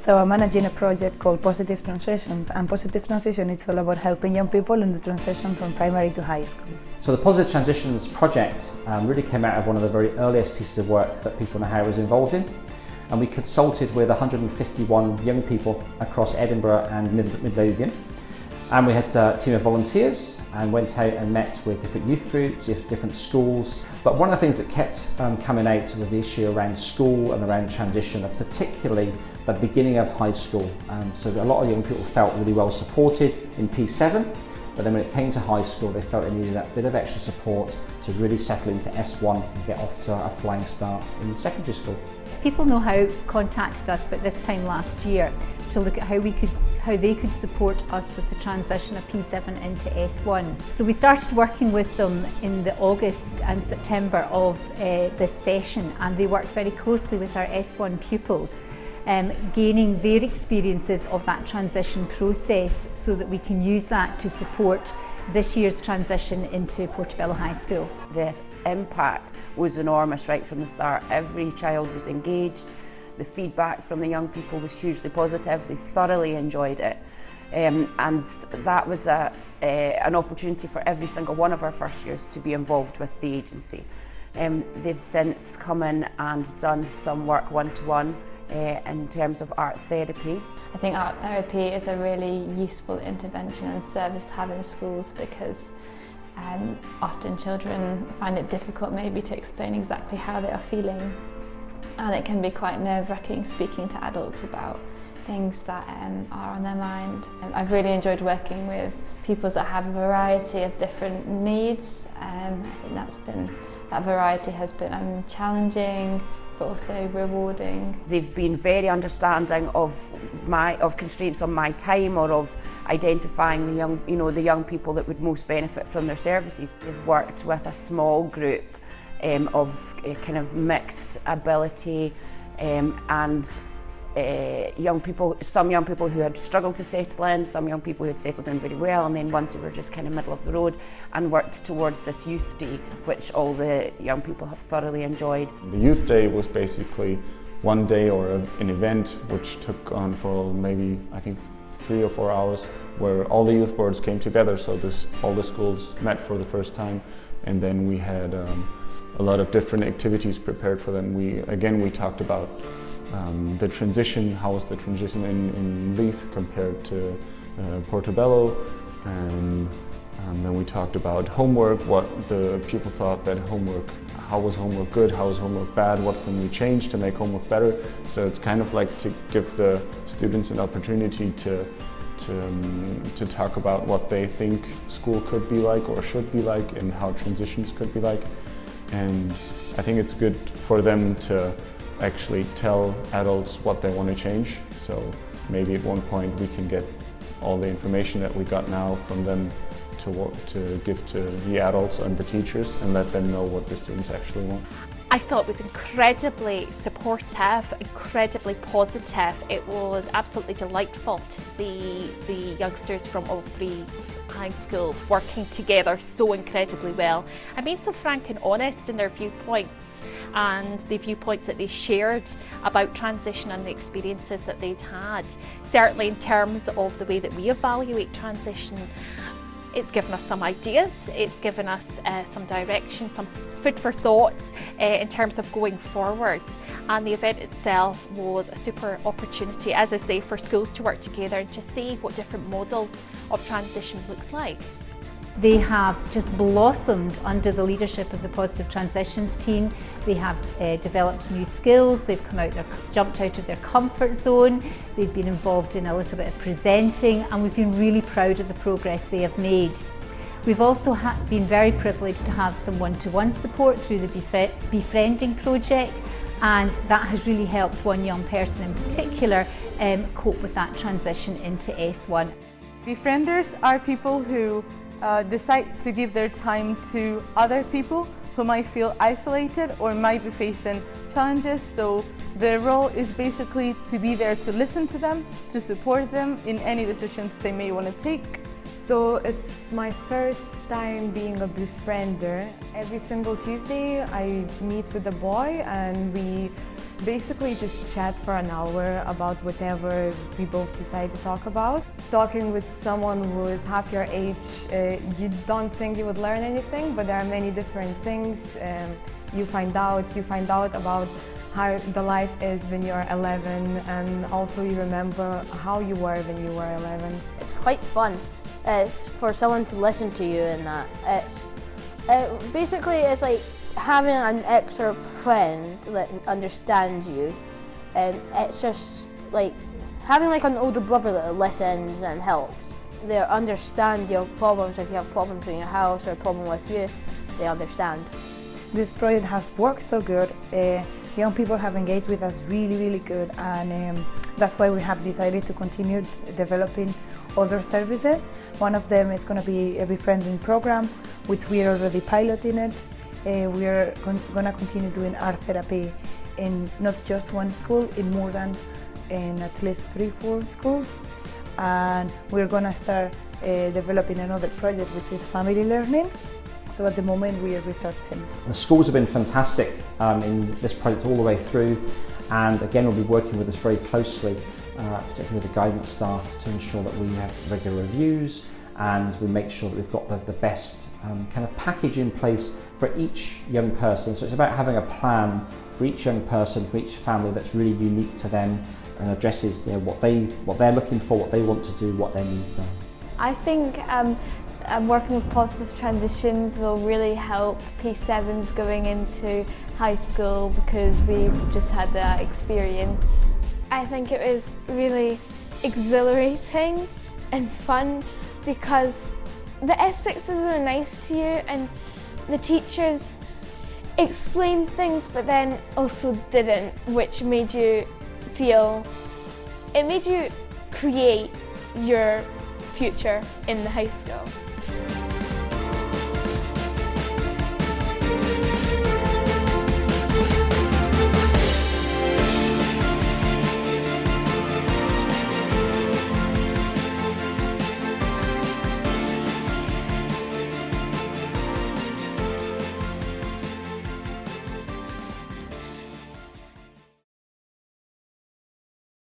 So I'm managing a project called Positive Transitions, and Positive Transition, it's all about helping young people in the transition from primary to high school. So the Positive Transitions project really came out of one of the very earliest pieces of work that People in Hire was involved in. And we consulted with 151 young people across Edinburgh and Midlothian. And we had a team of volunteers and went out and met with different youth groups, different schools. But one of the things that kept coming out was the issue around school and around transition, and particularly the beginning of high school. So a lot of young people felt really well supported in P7, but then when it came to high school, they felt they needed that bit of extra support to really settle into S1 and get off to a flying start in secondary school. People Know How contacted us about this time last year to look at how they could support us with the transition of P7 into S1. So we started working with them in the August and September of this session, and they worked very closely with our S1 pupils, gaining their experiences of that transition process so that we can use that to support this year's transition into Portobello High School. The impact was enormous right from the start. Every child was engaged. The feedback from the young people was hugely positive. They thoroughly enjoyed it. And that was an opportunity for every single one of our first years to be involved with the agency. They've since come in and done some work one-to-one in terms of art therapy. I think art therapy is a really useful intervention and service to have in schools, because often children find it difficult maybe to explain exactly how they are feeling, and it can be quite nerve-wracking speaking to adults about things that are on their mind. And I've really enjoyed working with pupils that have a variety of different needs. I think that variety has been challenging, but also rewarding. They've been very understanding of constraints on my time, or of identifying the young people that would most benefit from their services. They've worked with a small group of kind of mixed ability and young people, some young people who had struggled to settle in, some young people who had settled in very well, and then ones who were just kind of middle of the road, and worked towards this youth day, which all the young people have thoroughly enjoyed. The youth day was basically one day or an event which took on for maybe, I think, 3 or 4 hours, where all the youth boards came together. So all the schools met for the first time, and then we had a lot of different activities prepared for them. We talked about the transition, how was the transition in Leith compared to Portobello, and then we talked about homework, what the people thought that homework, how was homework good, how was homework bad, what can we change to make homework better. So it's kind of like to give the students an opportunity to talk about what they think school could be like or should be like, and how transitions could be like. And I think it's good for them to actually tell adults what they want to change. So maybe at one point we can get all the information that we got now from them to give to the adults and the teachers, and let them know what the students actually want. I thought it was incredibly supportive, incredibly positive. It was absolutely delightful to see the youngsters from all 3 high schools working together so incredibly well, and being so frank and honest in their viewpoints and the viewpoints that they shared about transition and the experiences that they'd had. Certainly in terms of the way that we evaluate transition, it's given us some ideas, it's given us some direction, some food for thought in terms of going forward. And the event itself was a super opportunity, as I say, for schools to work together and to see what different models of transition looks like. They have just blossomed under the leadership of the Positive Transitions team. They have developed new skills, they've jumped out of their comfort zone, they've been involved in a little bit of presenting, and we've been really proud of the progress they have made. We've also been very privileged to have some one-to-one support through the Befriending project, and that has really helped one young person in particular cope with that transition into S1. Befrienders are people who decide to give their time to other people who might feel isolated or might be facing challenges. So their role is basically to be there to listen to them, to support them in any decisions they may want to take. So it's my first time being a befriender. Every single Tuesday I meet with a boy and we Basically just chat for an hour about whatever we both decide to talk about. Talking with someone who is half your age, you don't think you would learn anything, but there are many different things you find out about how the life is when you're 11, and also you remember how you were when you were 11. It's quite fun for someone to listen to you, and that basically it's like having an extra friend that understands you, and it's just like having like an older brother that listens and helps. They understand your problems. If you have problems in your house or a problem with you, they understand. This project has worked so good. Young people have engaged with us really good, and that's why we have decided to continue developing other services. One of them is going to be a Befriending program, which we are already piloting it. We are going to continue doing art therapy in not just one school, in at least 3-4 schools. And we're going to start developing another project, which is family learning. So at the moment we are researching. The schools have been fantastic in this project all the way through, and again we'll be working with us very closely, particularly the guidance staff, to ensure that we have regular reviews and we make sure that we've got the best kind of package in place for each young person. So it's about having a plan for each young person, for each family, that's really unique to them and addresses what they're looking for, what they want to do, what their needs are. I think working with positive transitions will really help P7s going into high school, because we've just had that experience. I think it was really exhilarating and fun, because the S6s were nice to you and the teachers explained things but then also didn't, which made you create your future in the high school.